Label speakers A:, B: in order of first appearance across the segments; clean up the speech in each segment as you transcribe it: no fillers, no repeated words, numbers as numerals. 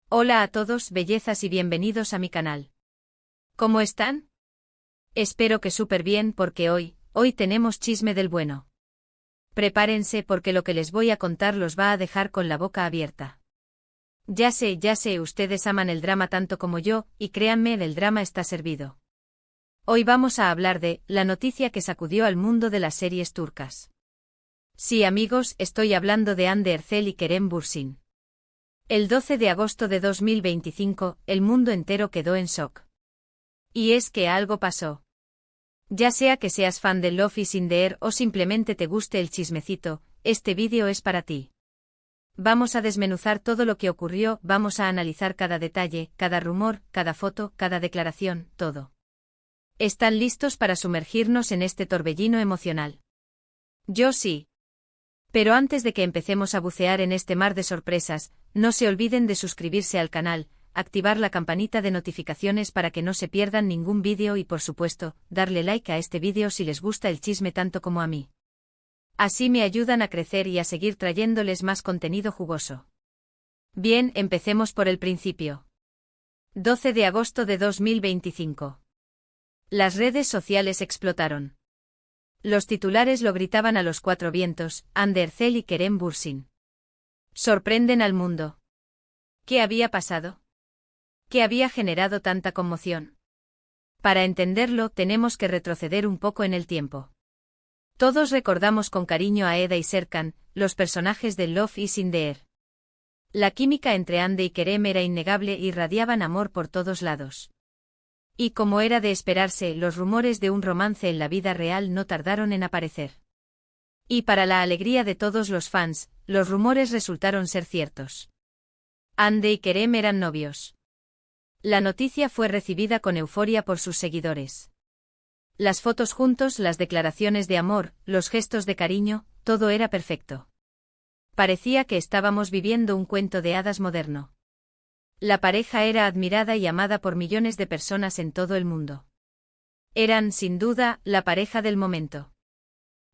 A: Hola a todos, bellezas, y bienvenidos a mi canal. ¿Cómo están? Espero que súper bien porque hoy tenemos chisme del bueno. Prepárense porque lo que les voy a contar los va a dejar con la boca abierta. Ya sé, ustedes aman el drama tanto como yo, y créanme, el drama está servido. Hoy vamos a hablar de la noticia que sacudió al mundo de las series turcas. Sí, amigos, estoy hablando de Hande Erçel y Kerem Bürsin. El 12 de agosto de 2025, el mundo entero quedó en shock. Y es que algo pasó. Ya sea que seas fan de Love is in the Air o simplemente te guste el chismecito, este vídeo es para ti. Vamos a desmenuzar todo lo que ocurrió, vamos a analizar cada detalle, cada rumor, cada foto, cada declaración, todo. ¿Están listos para sumergirnos en este torbellino emocional? Yo sí. Pero antes de que empecemos a bucear en este mar de sorpresas, no se olviden de suscribirse al canal, activar la campanita de notificaciones para que no se pierdan ningún vídeo y por supuesto, darle like a este vídeo si les gusta el chisme tanto como a mí. Así me ayudan a crecer y a seguir trayéndoles más contenido jugoso. Bien, empecemos por el principio. 12 de agosto de 2025. Las redes sociales explotaron. Los titulares lo gritaban a los cuatro vientos: Hande Erçel y Kerem Bürsin sorprenden al mundo. ¿Qué había pasado? ¿Qué había generado tanta conmoción? Para entenderlo, tenemos que retroceder un poco en el tiempo. Todos recordamos con cariño a Eda y Serkan, los personajes de Love is in the Air. La química entre Hande y Kerem era innegable y irradiaban amor por todos lados. Y como era de esperarse, los rumores de un romance en la vida real no tardaron en aparecer. Y para la alegría de todos los fans, los rumores resultaron ser ciertos. Hande y Kerem eran novios. La noticia fue recibida con euforia por sus seguidores. Las fotos juntos, las declaraciones de amor, los gestos de cariño, todo era perfecto. Parecía que estábamos viviendo un cuento de hadas moderno. La pareja era admirada y amada por millones de personas en todo el mundo. Eran, sin duda, la pareja del momento.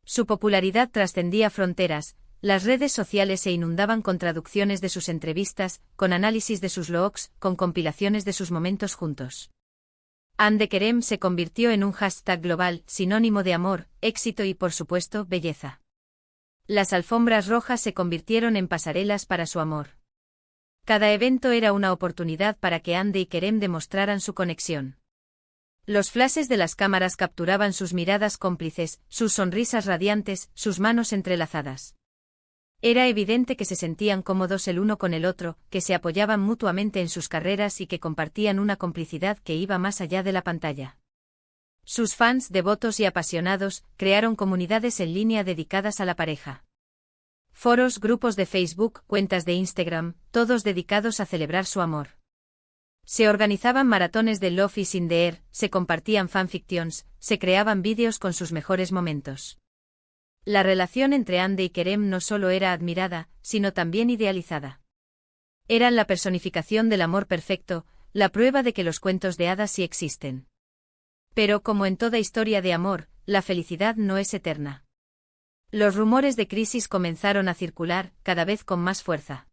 A: Su popularidad trascendía fronteras, las redes sociales se inundaban con traducciones de sus entrevistas, con análisis de sus looks, con compilaciones de sus momentos juntos. Hande Kerem se convirtió en un hashtag global, sinónimo de amor, éxito y, por supuesto, belleza. Las alfombras rojas se convirtieron en pasarelas para su amor. Cada evento era una oportunidad para que Hande y Kerem demostraran su conexión. Los flashes de las cámaras capturaban sus miradas cómplices, sus sonrisas radiantes, sus manos entrelazadas. Era evidente que se sentían cómodos el uno con el otro, que se apoyaban mutuamente en sus carreras y que compartían una complicidad que iba más allá de la pantalla. Sus fans, devotos y apasionados, crearon comunidades en línea dedicadas a la pareja. Foros, grupos de Facebook, cuentas de Instagram, todos dedicados a celebrar su amor. Se organizaban maratones de Love is in the Air, se compartían fanfictions, se creaban vídeos con sus mejores momentos. La relación entre Hande y Kerem no solo era admirada, sino también idealizada. Eran la personificación del amor perfecto, la prueba de que los cuentos de hadas sí existen. Pero como en toda historia de amor, la felicidad no es eterna. Los rumores de crisis comenzaron a circular, cada vez con más fuerza.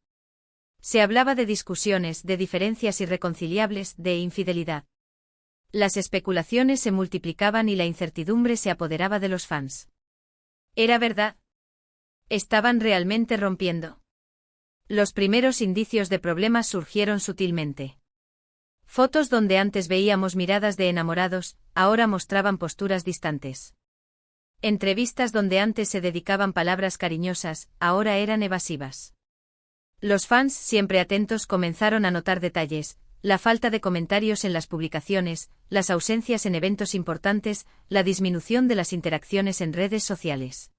A: Se hablaba de discusiones, de diferencias irreconciliables, de infidelidad. Las especulaciones se multiplicaban y la incertidumbre se apoderaba de los fans. ¿Era verdad? ¿Estaban realmente rompiendo? Los primeros indicios de problemas surgieron sutilmente. Fotos donde antes veíamos miradas de enamorados, ahora mostraban posturas distantes. Entrevistas donde antes se dedicaban palabras cariñosas, ahora eran evasivas. Los fans, siempre atentos, comenzaron a notar detalles: la falta de comentarios en las publicaciones, las ausencias en eventos importantes, la disminución de las interacciones en redes sociales.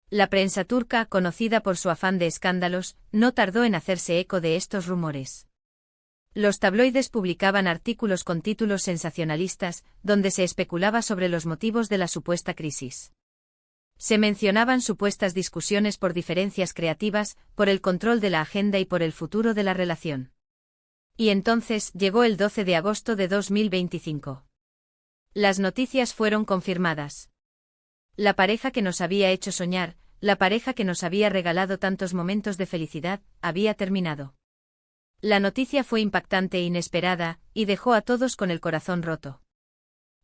A: La prensa turca, conocida por su afán de escándalos, no tardó en hacerse eco de estos rumores. Los tabloides publicaban artículos con títulos sensacionalistas, donde se especulaba sobre los motivos de la supuesta crisis. Se mencionaban supuestas discusiones por diferencias creativas, por el control de la agenda y por el futuro de la relación. Y entonces llegó el 12 de agosto de 2025. Las noticias fueron confirmadas. La pareja que nos había hecho soñar, la pareja que nos había regalado tantos momentos de felicidad, había terminado. La noticia fue impactante e inesperada, y dejó a todos con el corazón roto.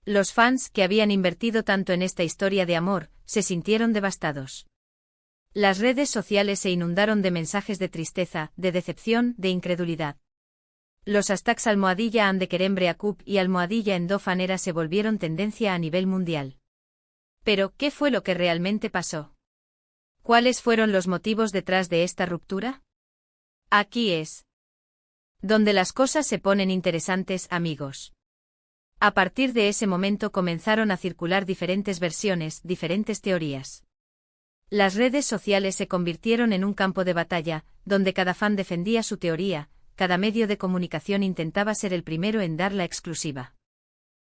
A: Los fans, que habían invertido tanto en esta historia de amor, se sintieron devastados. Las redes sociales se inundaron de mensajes de tristeza, de decepción, de incredulidad. Los hashtags ande Kerem Breakup y @endofanera se volvieron tendencia a nivel mundial. Pero, ¿qué fue lo que realmente pasó? ¿Cuáles fueron los motivos detrás de esta ruptura? Aquí es donde las cosas se ponen interesantes, amigos. A partir de ese momento comenzaron a circular diferentes versiones, diferentes teorías. Las redes sociales se convirtieron en un campo de batalla, donde cada fan defendía su teoría, cada medio de comunicación intentaba ser el primero en dar la exclusiva.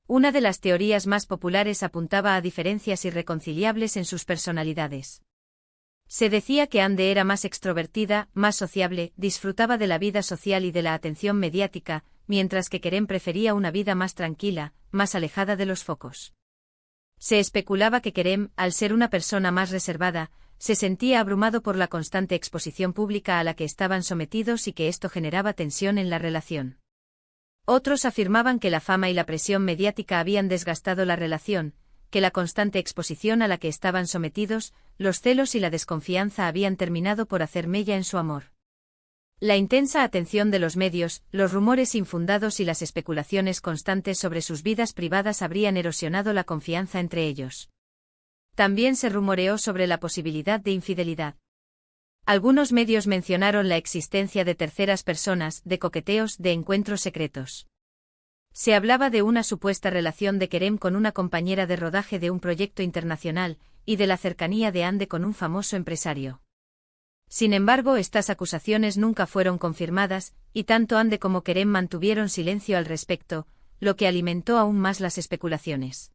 A: Una de las teorías más populares apuntaba a diferencias irreconciliables en sus personalidades. Se decía que Ande era más extrovertida, más sociable, disfrutaba de la vida social y de la atención mediática, mientras que Kerem prefería una vida más tranquila, más alejada de los focos. Se especulaba que Kerem, al ser una persona más reservada, se sentía abrumado por la constante exposición pública a la que estaban sometidos y que esto generaba tensión en la relación. Otros afirmaban que la fama y la presión mediática habían desgastado la relación, que la constante exposición a la que estaban sometidos, los celos y la desconfianza habían terminado por hacer mella en su amor. La intensa atención de los medios, los rumores infundados y las especulaciones constantes sobre sus vidas privadas habrían erosionado la confianza entre ellos. También se rumoreó sobre la posibilidad de infidelidad. Algunos medios mencionaron la existencia de terceras personas, de coqueteos, de encuentros secretos. Se hablaba de una supuesta relación de Kerem con una compañera de rodaje de un proyecto internacional, y de la cercanía de Ande con un famoso empresario. Sin embargo, estas acusaciones nunca fueron confirmadas, y tanto Ande como Kerem mantuvieron silencio al respecto, lo que alimentó aún más las especulaciones.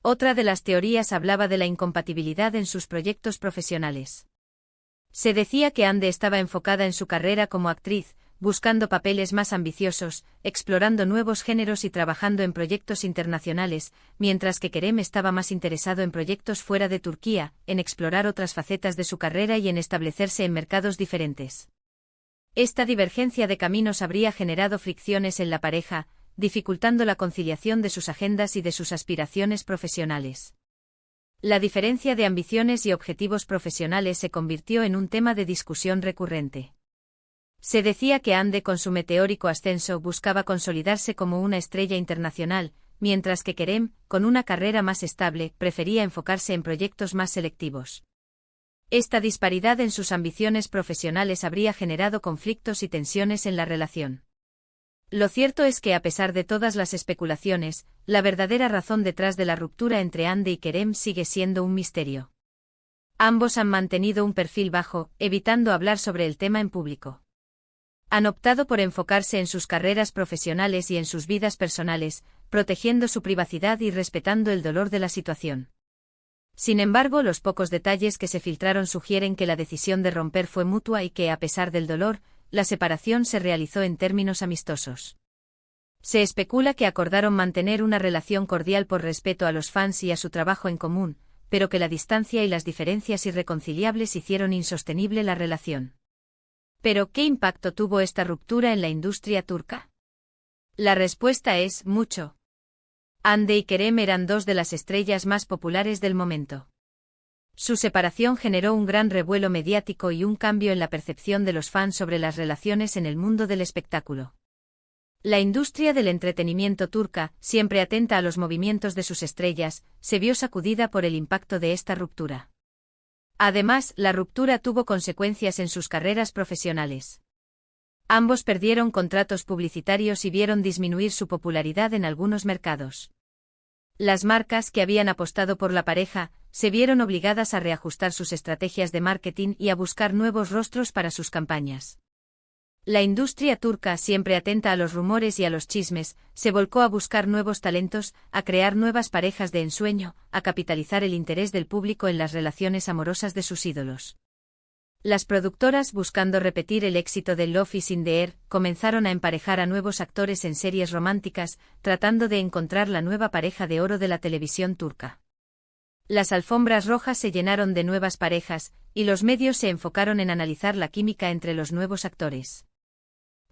A: Otra de las teorías hablaba de la incompatibilidad en sus proyectos profesionales. Se decía que Ande estaba enfocada en su carrera como actriz, buscando papeles más ambiciosos, explorando nuevos géneros y trabajando en proyectos internacionales, mientras que Kerem estaba más interesado en proyectos fuera de Turquía, en explorar otras facetas de su carrera y en establecerse en mercados diferentes. Esta divergencia de caminos habría generado fricciones en la pareja, dificultando la conciliación de sus agendas y de sus aspiraciones profesionales. La diferencia de ambiciones y objetivos profesionales se convirtió en un tema de discusión recurrente. Se decía que Ande con su meteórico ascenso buscaba consolidarse como una estrella internacional, mientras que Kerem, con una carrera más estable, prefería enfocarse en proyectos más selectivos. Esta disparidad en sus ambiciones profesionales habría generado conflictos y tensiones en la relación. Lo cierto es que a pesar de todas las especulaciones, la verdadera razón detrás de la ruptura entre Ande y Kerem sigue siendo un misterio. Ambos han mantenido un perfil bajo, evitando hablar sobre el tema en público. Han optado por enfocarse en sus carreras profesionales y en sus vidas personales, protegiendo su privacidad y respetando el dolor de la situación. Sin embargo, los pocos detalles que se filtraron sugieren que la decisión de romper fue mutua y que, a pesar del dolor, la separación se realizó en términos amistosos. Se especula que acordaron mantener una relación cordial por respeto a los fans y a su trabajo en común, pero que la distancia y las diferencias irreconciliables hicieron insostenible la relación. ¿Pero qué impacto tuvo esta ruptura en la industria turca? La respuesta es mucho. Ande y Kerem eran dos de las estrellas más populares del momento. Su separación generó un gran revuelo mediático y un cambio en la percepción de los fans sobre las relaciones en el mundo del espectáculo. La industria del entretenimiento turca, siempre atenta a los movimientos de sus estrellas, se vio sacudida por el impacto de esta ruptura. Además, la ruptura tuvo consecuencias en sus carreras profesionales. Ambos perdieron contratos publicitarios y vieron disminuir su popularidad en algunos mercados. Las marcas que habían apostado por la pareja se vieron obligadas a reajustar sus estrategias de marketing y a buscar nuevos rostros para sus campañas. La industria turca, siempre atenta a los rumores y a los chismes, se volcó a buscar nuevos talentos, a crear nuevas parejas de ensueño, a capitalizar el interés del público en las relaciones amorosas de sus ídolos. Las productoras, buscando repetir el éxito de Love is in the Air, comenzaron a emparejar a nuevos actores en series románticas, tratando de encontrar la nueva pareja de oro de la televisión turca. Las alfombras rojas se llenaron de nuevas parejas, y los medios se enfocaron en analizar la química entre los nuevos actores.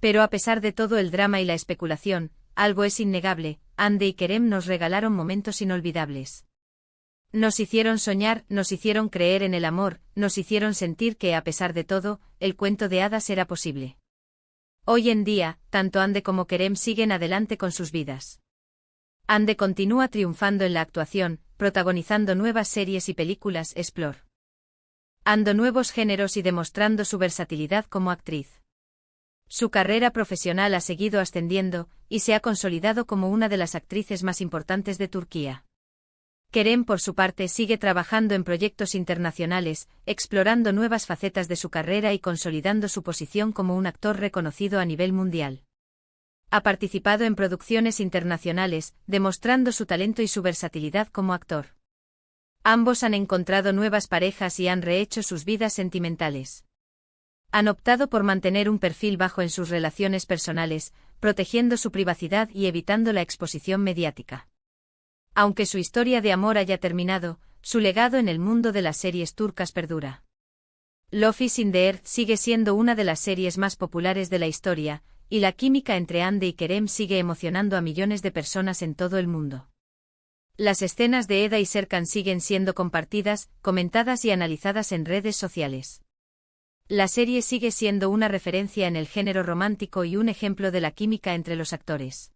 A: Pero a pesar de todo el drama y la especulación, algo es innegable: Hande y Kerem nos regalaron momentos inolvidables. Nos hicieron soñar, nos hicieron creer en el amor, nos hicieron sentir que, a pesar de todo, el cuento de hadas era posible. Hoy en día, tanto Hande como Kerem siguen adelante con sus vidas. Hande continúa triunfando en la actuación, protagonizando nuevas series y películas, explorando nuevos géneros y demostrando su versatilidad como actriz. Su carrera profesional ha seguido ascendiendo, y se ha consolidado como una de las actrices más importantes de Turquía. Kerem, por su parte, sigue trabajando en proyectos internacionales, explorando nuevas facetas de su carrera y consolidando su posición como un actor reconocido a nivel mundial. Ha participado en producciones internacionales, demostrando su talento y su versatilidad como actor. Ambos han encontrado nuevas parejas y han rehecho sus vidas sentimentales. Han optado por mantener un perfil bajo en sus relaciones personales, protegiendo su privacidad y evitando la exposición mediática. Aunque su historia de amor haya terminado, su legado en el mundo de las series turcas perdura. Love is in the Air sigue siendo una de las series más populares de la historia, y la química entre Hande y Kerem sigue emocionando a millones de personas en todo el mundo. Las escenas de Eda y Serkan siguen siendo compartidas, comentadas y analizadas en redes sociales. La serie sigue siendo una referencia en el género romántico y un ejemplo de la química entre los actores.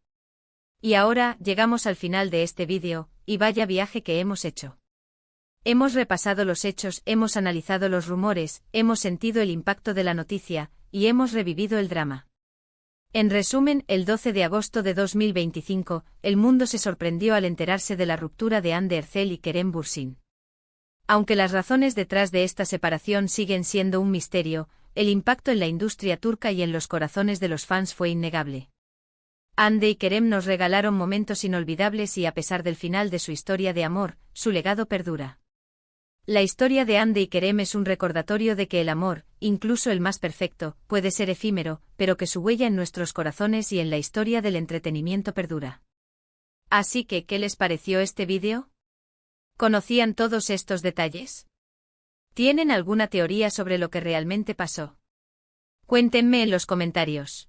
A: Y ahora, llegamos al final de este vídeo, y vaya viaje que hemos hecho. Hemos repasado los hechos, hemos analizado los rumores, hemos sentido el impacto de la noticia, y hemos revivido el drama. En resumen, el 12 de agosto de 2025, el mundo se sorprendió al enterarse de la ruptura de Hande Erçel y Kerem Bürsin. Aunque las razones detrás de esta separación siguen siendo un misterio, el impacto en la industria turca y en los corazones de los fans fue innegable. Hande y Kerem nos regalaron momentos inolvidables y, a pesar del final de su historia de amor, su legado perdura. La historia de Hande y Kerem es un recordatorio de que el amor, incluso el más perfecto, puede ser efímero, pero que su huella en nuestros corazones y en la historia del entretenimiento perdura. Así que, ¿qué les pareció este vídeo? ¿Conocían todos estos detalles? ¿Tienen alguna teoría sobre lo que realmente pasó? Cuéntenme en los comentarios.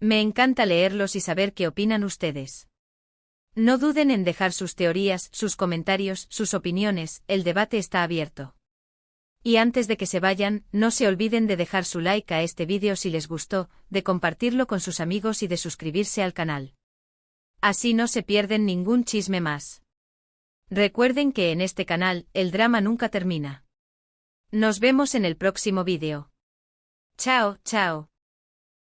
A: Me encanta leerlos y saber qué opinan ustedes. No duden en dejar sus teorías, sus comentarios, sus opiniones, el debate está abierto. Y antes de que se vayan, no se olviden de dejar su like a este vídeo si les gustó, de compartirlo con sus amigos y de suscribirse al canal. Así no se pierden ningún chisme más. Recuerden que en este canal, el drama nunca termina. Nos vemos en el próximo vídeo. Chao, chao.